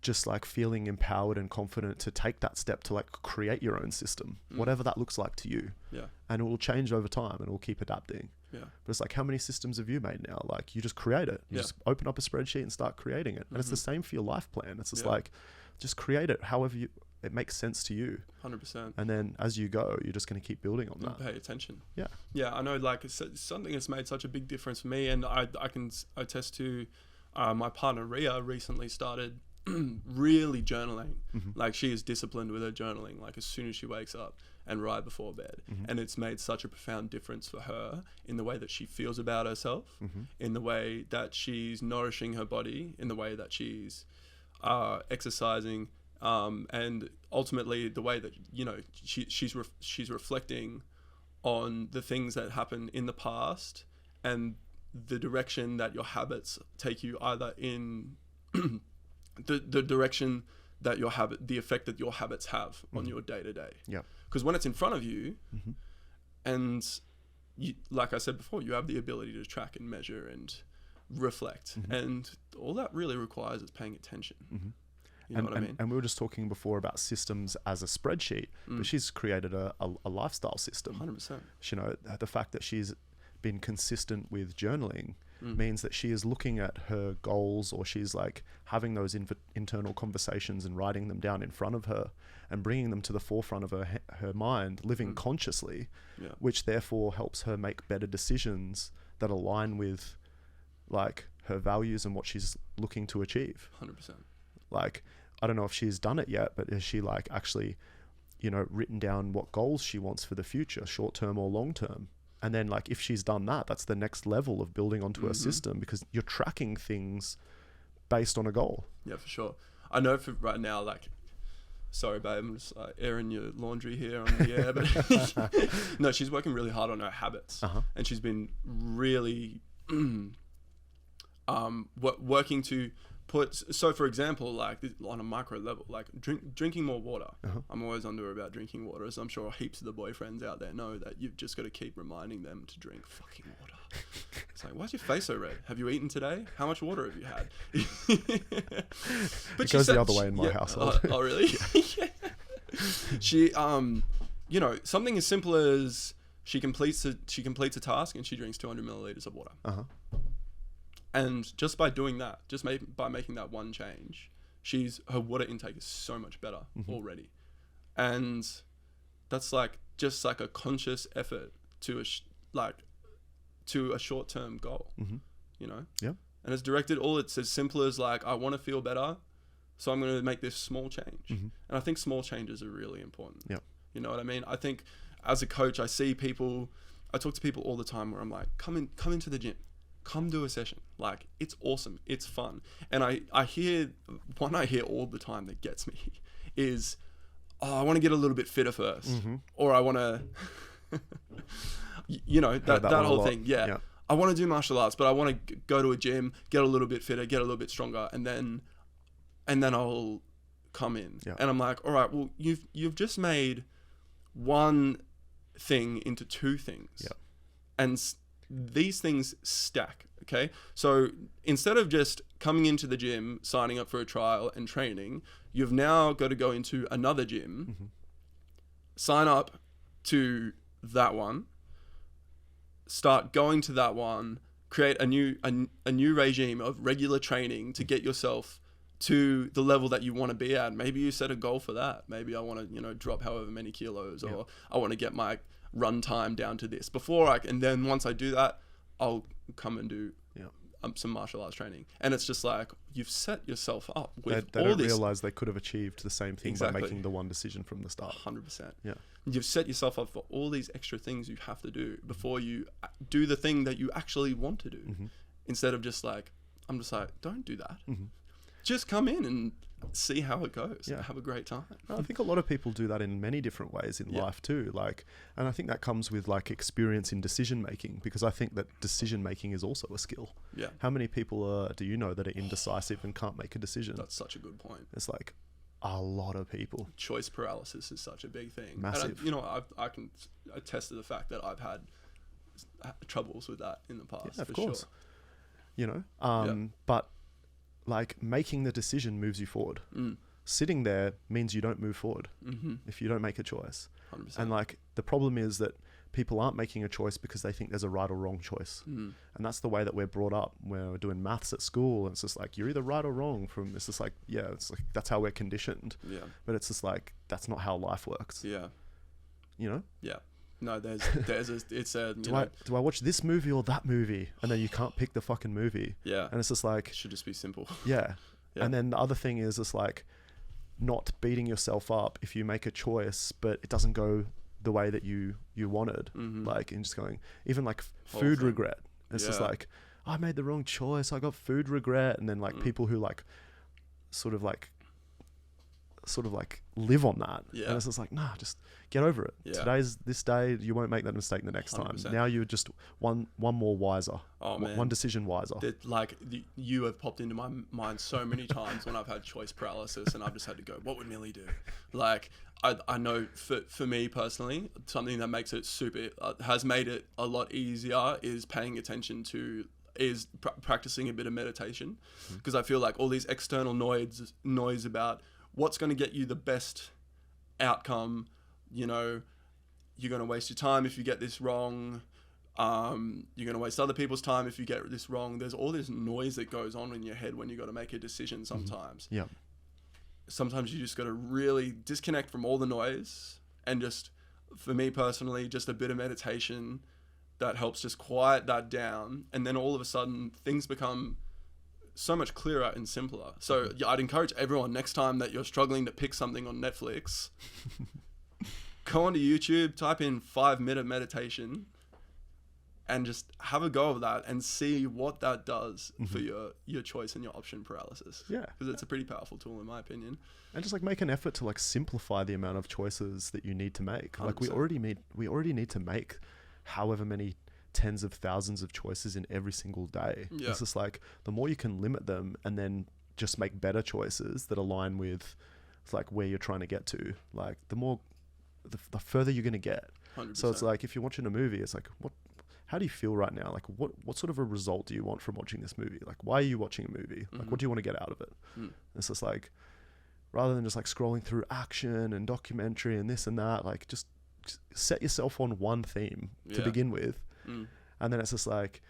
just like feeling empowered and confident to take that step to like create your own system, whatever that looks like to you. Yeah. And it will change over time, and it will keep adapting. Yeah. But it's like, how many systems have you made now? Like, you just create it. You just open up a spreadsheet and start creating it. And it's the same for your life plan. It's just like, just create it however it makes sense to you. 100%. And then as you go, you're just going to keep building on that. Pay attention. Yeah. Yeah, I know, like, it's something that's made such a big difference for me, and I can attest to my partner Ria recently started really journaling. Like, she is disciplined with her journaling, like as soon as she wakes up and right before bed. And it's made such a profound difference for her in the way that she feels about herself, in the way that she's nourishing her body, in the way that she's exercising, and ultimately the way that, you know, she's reflecting on the things that happen in the past and the direction that your habits take you, either in the direction that the effect that your habits have on your day to day. Yeah. Because when it's in front of you, and you, like I said before, you have the ability to track and measure and reflect, and all that really requires is paying attention. You know what I mean? And we were just talking before about systems as a spreadsheet, but she's created a lifestyle system. 100%. You know, the fact that she's been consistent with journaling means that she is looking at her goals, or she's like having those internal conversations and writing them down in front of her and bringing them to the forefront of her mind, living consciously, which therefore helps her make better decisions that align with like her values and what she's looking to achieve. 100%. Like, I don't know if she's done it yet, but has she like actually, you know, written down what goals she wants for the future, short term or long term? And then like, if she's done that, that's the next level of building onto a system, because you're tracking things based on a goal. Yeah, for sure. I know for right now, like, sorry, babe, I'm just airing your laundry here on the air, but no, she's working really hard on her habits, and she's been really working to put, so for example, like on a micro level, like drinking more water. I'm always under her about drinking water, as I'm sure heaps of the boyfriends out there know, that you've just got to keep reminding them to drink fucking water. It's like, why's your face so red? Have you eaten today? How much water have you had? But it goes the other way in my household. Oh really? Yeah. She you know, something as simple as she completes a task and she drinks 200 milliliters of water. And just by doing that, by making that one change, her water intake is so much better already. And that's like just like a conscious effort to a short-term goal, you know? Yeah. And it's directed, it's as simple as like, I want to feel better, so I'm going to make this small change. And I think small changes are really important. Yeah. You know what I mean? I think as a coach, I talk to people all the time where I'm like, come into the gym. Come do a session. Like, it's awesome. It's fun. And I hear all the time that gets me is, I want to get a little bit fitter first. Or I want to, you know, that whole thing. Yeah. I want to do martial arts, but I want to go to a gym, get a little bit fitter, get a little bit stronger, and then I'll come in. Yeah. And I'm like, all right, well, you've just made one thing into two things. Yeah. And these things stack, okay? So instead of just coming into the gym, signing up for a trial and training, you've now got to go into another gym, sign up to that one, start going to that one, create a new regime of regular training to get yourself to the level that you want to be at. Maybe you set a goal for that. Maybe I want to, you know, drop however many kilos, or I want to get my run time down to this and then once I do that, I'll come and do some martial arts training. And it's just like, you've set yourself up with they all don't this. realize they could have achieved the same thing by making the one decision from the start. 100%. Yeah. You've set yourself up for all these extra things you have to do before you do the thing that you actually want to do. Instead of just like, I'm just like, don't do that. Just come in and see how it goes. Have a great time. I think a lot of people do that in many different ways in life too. Like, and I think that comes with like experience in decision making, because I think that decision making is also a skill. Yeah. How many people do you know that are indecisive and can't make a decision? That's such a good point. It's like a lot of people. Choice paralysis is such a big thing. Massive. And I can attest to the fact that I've had troubles with that in the past. Yeah, of course. Sure. You know, but like, making the decision moves you forward. Sitting there means you don't move forward if you don't make a choice. 100%. And like, the problem is that people aren't making a choice because they think there's a right or wrong choice. And that's the way that we're brought up. We're doing maths at school, and it's just like, you're either right or wrong. It's just like, yeah, it's like, that's how we're conditioned. Yeah. But it's just like, that's not how life works. Yeah. You know? Yeah. No, do I watch this movie or that movie? And then you can't pick the fucking movie. Yeah. And it's just like, it should just be simple. Yeah. Yeah. And then the other thing is just like, not beating yourself up if you make a choice, but it doesn't go the way that you wanted. Like, and just going, even like food regret. It's just like, I made the wrong choice. I got food regret. And then like people who like, sort of like live on that. Yeah. And it's just like, nah, just get over it. Yeah. This day, you won't make that mistake the next 100%. time. Now you're just one more wiser. Oh, man. One decision wiser. You have popped into my mind so many times when I've had choice paralysis, and I've just had to go, what would Millie do? Like, I know for me personally, something that makes it has made it a lot easier is paying attention to, practicing a bit of meditation. Because I feel like all these external noise about what's going to get you the best outcome, you know, you're going to waste your time if you get this wrong. You're going to waste other people's time if you get this wrong. There's all this noise that goes on in your head when you got to make a decision sometimes. Yeah. Sometimes you just got to really disconnect from all the noise, and just, for me personally, just a bit of meditation that helps just quiet that down. And then all of a sudden things become so much clearer and simpler. So I'd encourage everyone, next time that you're struggling to pick something on Netflix, go onto YouTube, type in 5-minute meditation, and just have a go of that and see what that does for your choice and your option paralysis. Yeah. Because it's a pretty powerful tool in my opinion. And just like make an effort to like simplify the amount of choices that you need to make. 100%. Like we already need to make however many tens of thousands of choices in every single day. Yeah. It's just like, the more you can limit them and then just make better choices that align with like where you're trying to get to, like the further you're going to get. 100%. So it's like, if you're watching a movie, it's like, how do you feel right now? Like what sort of a result do you want from watching this movie? Like, why are you watching a movie? Like, what do you want to get out of it? It's just like, rather than just like scrolling through action and documentary and this and that, like just set yourself on one theme to begin with. And then it's just like,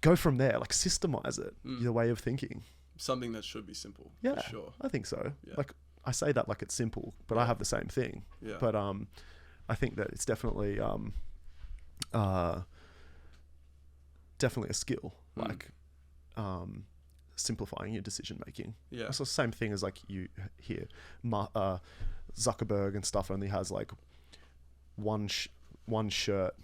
go from there, like systemize it, your way of thinking. Something that should be simple. Yeah, for sure. I think so. Yeah. Like, I say that like it's simple, but I have the same thing. Yeah. But I think that it's definitely definitely a skill, like simplifying your decision making. Yeah. It's the same thing as like you hear Zuckerberg and stuff only has like one shirt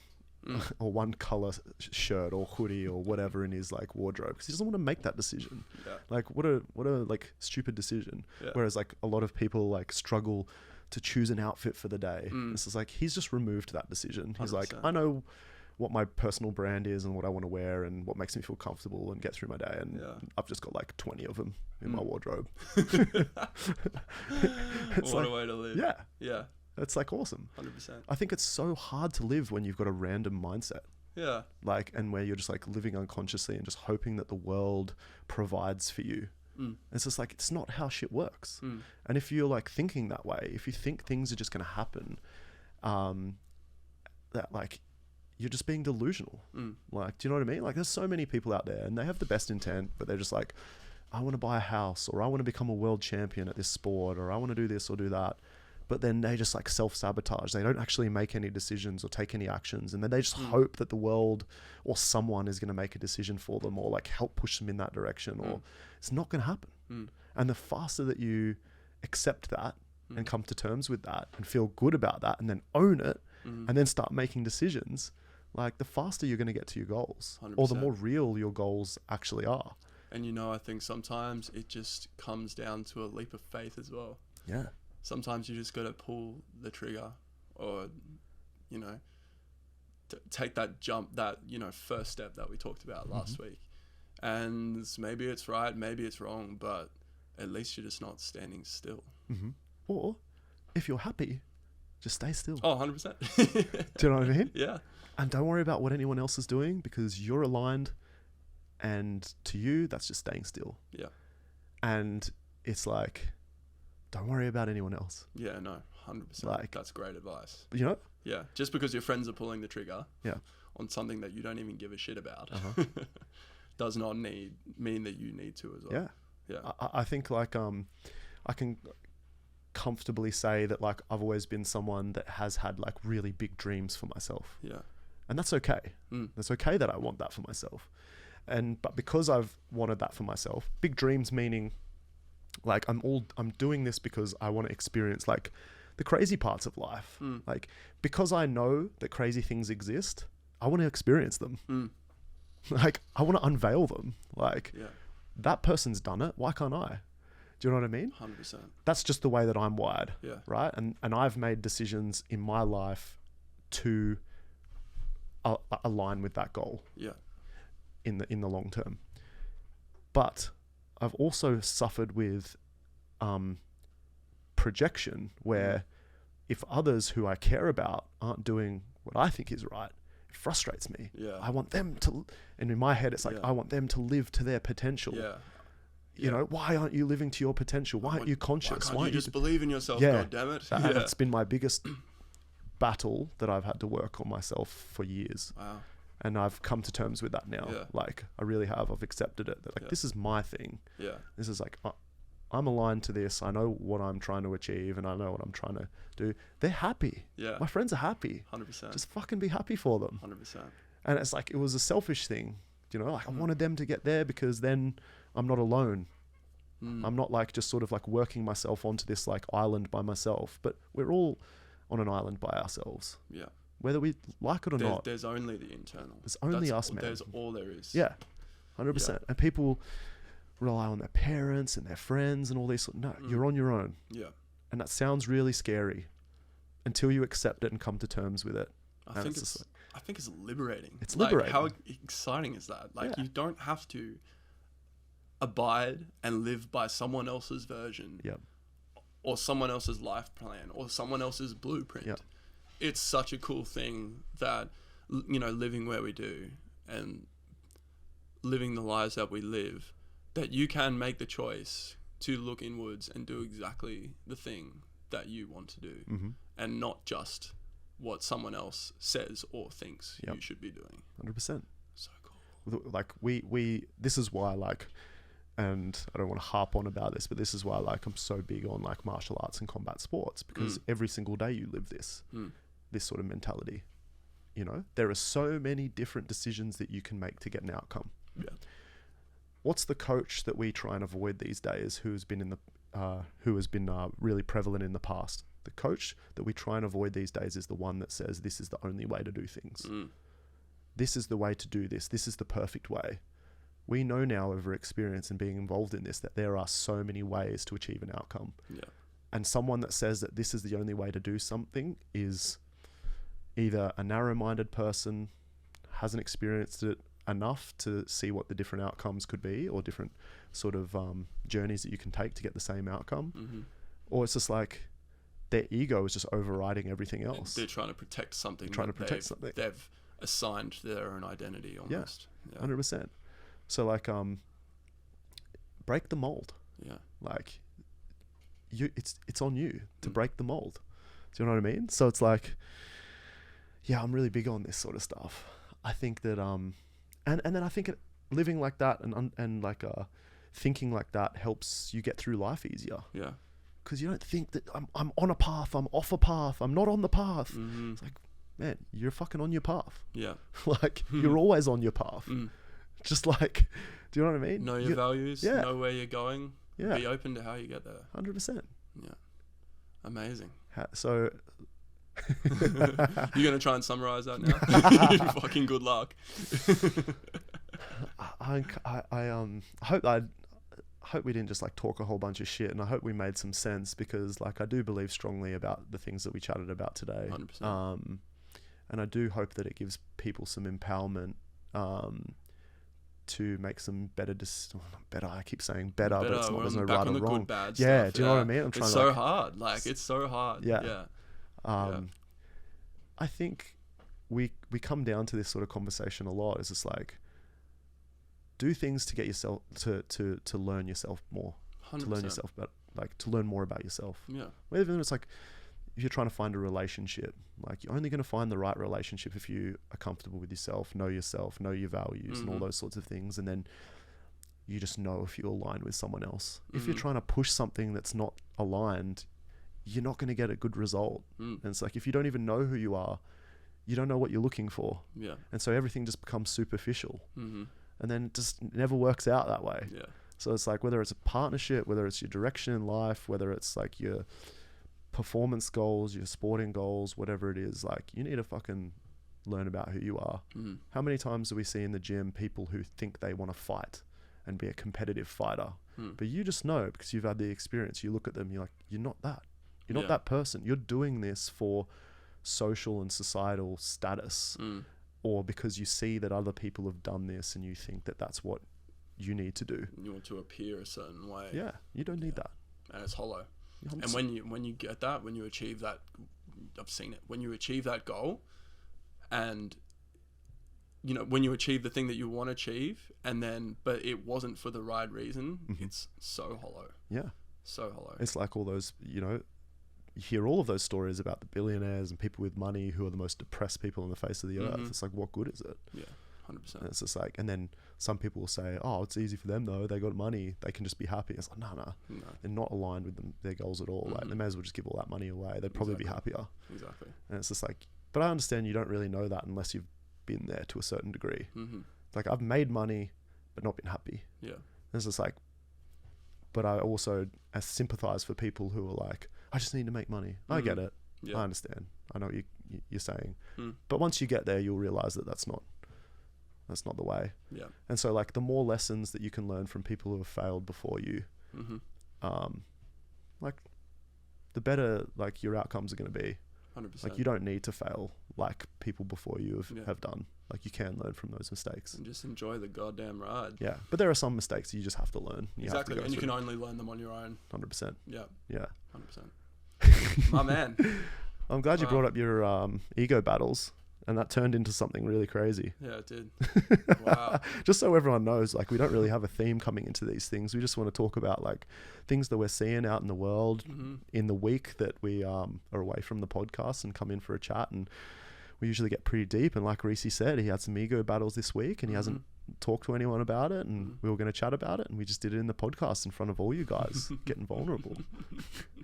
or one color shirt or hoodie or whatever in his like wardrobe, because he doesn't want to make that decision. Like what a like stupid decision. Whereas like a lot of people like struggle to choose an outfit for the day. It's just like, he's just removed that decision. He's 100%. like, I know what my personal brand is and what I want to wear and what makes me feel comfortable and get through my day, and I've just got like 20 of them in my wardrobe. What a way to live. Yeah. It's like awesome. 100%. I think it's so hard to live when you've got a random mindset. Yeah. Like, and where you're just like living unconsciously and just hoping that the world provides for you. It's just like, it's not how shit works. And if you're like thinking that way, if you think things are just going to happen, that like, you're just being delusional. Like, do you know what I mean? Like, there's so many people out there and they have the best intent, but they're just like, I want to buy a house, or I want to become a world champion at this sport, or I want to do this or do that. But then they just like self-sabotage. They don't actually make any decisions or take any actions. And then they just hope that the world or someone is going to make a decision for them or like help push them in that direction, or it's not going to happen. And the faster that you accept that and come to terms with that and feel good about that and then own it and then start making decisions, like the faster you're going to get to your goals 100%. Or the more real your goals actually are. And you know, I think sometimes it just comes down to a leap of faith as well. Yeah. Sometimes you just got to pull the trigger, or, you know, take that jump, that, you know, first step that we talked about last week. And maybe it's right, maybe it's wrong, but at least you're just not standing still. Or if you're happy, just stay still. Oh, 100%. Do you know what I mean? Yeah. And don't worry about what anyone else is doing, because you're aligned, and to you, that's just staying still. Yeah. And it's like, don't worry about anyone else. Yeah, no, 100%. Like, that's great advice. You know? Yeah, just because your friends are pulling the trigger Yeah. on something that you don't even give a shit about Uh-huh. does not mean that you need to as well. Yeah. Yeah. I think like I can comfortably say that like I've always been someone that has had like really big dreams for myself. Yeah. And that's okay. Mm. That's okay that I want that for myself. But because I've wanted that for myself, big dreams meaning like I'm doing this because I want to experience like the crazy parts of life. Mm. Like because I know that crazy things exist, I want to experience them. Mm. Like I want to unveil them. Like Yeah. that person's done it. Why can't I? Do you know what I mean? 100%. That's just the way that I'm wired. Yeah. Right. And I've made decisions in my life to align with that goal. Yeah. In the long term. But I've also suffered with projection where if others who I care about aren't doing what I think is right, it frustrates me. Yeah. I want them to, and in my head it's like, Yeah. I want them to live to their potential. Yeah. You know, why aren't you living to your potential? Why aren't you conscious? Why can't you just believe in yourself? Yeah. God damn it. And it's been my biggest battle that I've had to work on myself for years. Wow. And I've come to terms with that now. Yeah. Like I really have. I've accepted it. That like this is my thing. Yeah. This is like I'm aligned to this. I know what I'm trying to achieve, and I know what I'm trying to do. They're happy. Yeah. My friends are happy. 100%. Just fucking be happy for them. 100%. And it's like it was a selfish thing, you know. Like I wanted them to get there because then I'm not alone. I'm not like just sort of like working myself onto this like island by myself. But we're all on an island by ourselves. Yeah. Whether we like it or not. There's only the internal. There's only us, man. There's all there is. Yeah, 100%. Yeah. And people rely on their parents and their friends and all these. No, you're on your own. Yeah. And that sounds really scary until you accept it and come to terms with it. I think it's liberating. It's like, liberating. How exciting is that? Like you don't have to abide and live by someone else's version. Yep. Or someone else's life plan or someone else's blueprint. Yep. It's such a cool thing that, you know, living where we do and living the lives that we live, that you can make the choice to look inwards and do exactly the thing that you want to do and not just what someone else says or thinks you should be doing. 100%. So cool. Like we this is why like, and I don't want to harp on about this, but this is why like I'm so big on like martial arts and combat sports, because every single day you live this sort of mentality. You know, there are so many different decisions that you can make to get an outcome. Yeah. What's the coach that we try and avoid these days who has been really prevalent in the past? The coach that we try and avoid these days is the one that says this is the only way to do things. This is the way to do this. This is the perfect way. We know now over experience and being involved in this that there are so many ways to achieve an outcome. Yeah. And someone that says that this is the only way to do something is either a narrow-minded person, hasn't experienced it enough to see what the different outcomes could be, or different sort of journeys that you can take to get the same outcome, or it's just like their ego is just overriding everything else. They're trying to protect something. They've assigned their own identity almost. Yeah, 100%. So like, break the mold. Yeah. Like, it's on you to break the mold. Do you know what I mean? So it's like, yeah, I'm really big on this sort of stuff. I think that and then I think living like that and like thinking like that helps you get through life easier. Yeah. Because you don't think that I'm on a path, I'm off a path, I'm not on the path. It's like, man, you're fucking on your path. Yeah. Like you're always on your path. Just like, do you know what I mean? Know your values. Know where you're going. Yeah. Be open to how you get there. 100%. Yeah. Amazing. So you're gonna try and summarize that now? Fucking good luck. I hope we didn't just like talk a whole bunch of shit, and I hope we made some sense, because like I do believe strongly about the things that we chatted about today. 100%. And I do hope that it gives people some empowerment to make some better I keep saying better, but it's not, there's no right or wrong. Good, do you know what I mean? It's so hard. Like it's so hard. Yeah. I think we come down to this sort of conversation a lot. It's just like, do things to get yourself to learn yourself more, 100%. to learn yourself better, like to learn more about yourself. Yeah. Even it's like if you're trying to find a relationship, like you're only going to find the right relationship if you are comfortable with yourself, know your values and all those sorts of things. And then you just know if you align with someone else. If you're trying to push something that's not aligned, you're not going to get a good result. And it's like, if you don't even know who you are, you don't know what you're looking for. Yeah. And so everything just becomes superficial. And then it just never works out that way. Yeah. So it's like, whether it's a partnership, whether it's your direction in life, whether it's like your performance goals, your sporting goals, whatever it is, like you need to fucking learn about who you are. How many times do we see in the gym people who think they want to fight and be a competitive fighter, but you just know because you've had the experience. You look at them, you're like, you're not that. You're not that person. You're doing this for social and societal status, or because you see that other people have done this and you think that that's what you need to do. You want to appear a certain way. Yeah, you don't need that. And it's hollow. And when you get that, when you achieve that, I've seen it. When you achieve that goal, and you know, when you achieve the thing that you want to achieve, and then but it wasn't for the right reason, it's so hollow. Yeah, so hollow. It's like all those, you know, you hear all of those stories about the billionaires and people with money who are the most depressed people on the face of the earth. It's like, what good is it? Yeah. 100%. And it's just like, and then some people will say, oh, it's easy for them though, they got money, they can just be happy. It's like, no, they're not aligned with their goals at all. Like, they may as well just give all that money away, they'd probably be happier. Exactly. And it's just like, but I understand you don't really know that unless you've been there to a certain degree. Like, I've made money but not been happy. Yeah. And it's just like, but I also sympathize for people who are like, I just need to make money. I get it. I understand, I know what you're saying. But once you get there, you'll realize that that's not the way. Yeah. And so, like, the more lessons that you can learn from people who have failed before you, like, the better, like, your outcomes are going to be. 100%. Like, you don't need to fail like people before you have done. Like, you can learn from those mistakes. And just enjoy the goddamn ride. Yeah. But there are some mistakes you just have to learn. Exactly. And you can only learn them on your own. 100%. Yeah. Yeah. 100%. My man. I'm glad you brought up your ego battles. And that turned into something really crazy. Yeah, it did. Wow. Just so everyone knows, like, we don't really have a theme coming into these things. We just want to talk about, like, things that we're seeing out in the world in the week that we are away from the podcast and come in for a chat. And we usually get pretty deep. And like Rhys said, he had some ego battles this week and he hasn't talked to anyone about it. And we were going to chat about it. And we just did it in the podcast in front of all you guys, getting vulnerable.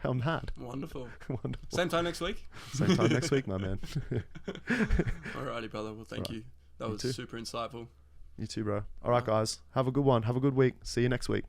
How mad. Wonderful. Wonderful. Same time next week? Same time next week, my man. Alrighty, brother. Well, thank you. That was super insightful. You too, bro. All right, guys. Have a good one. Have a good week. See you next week.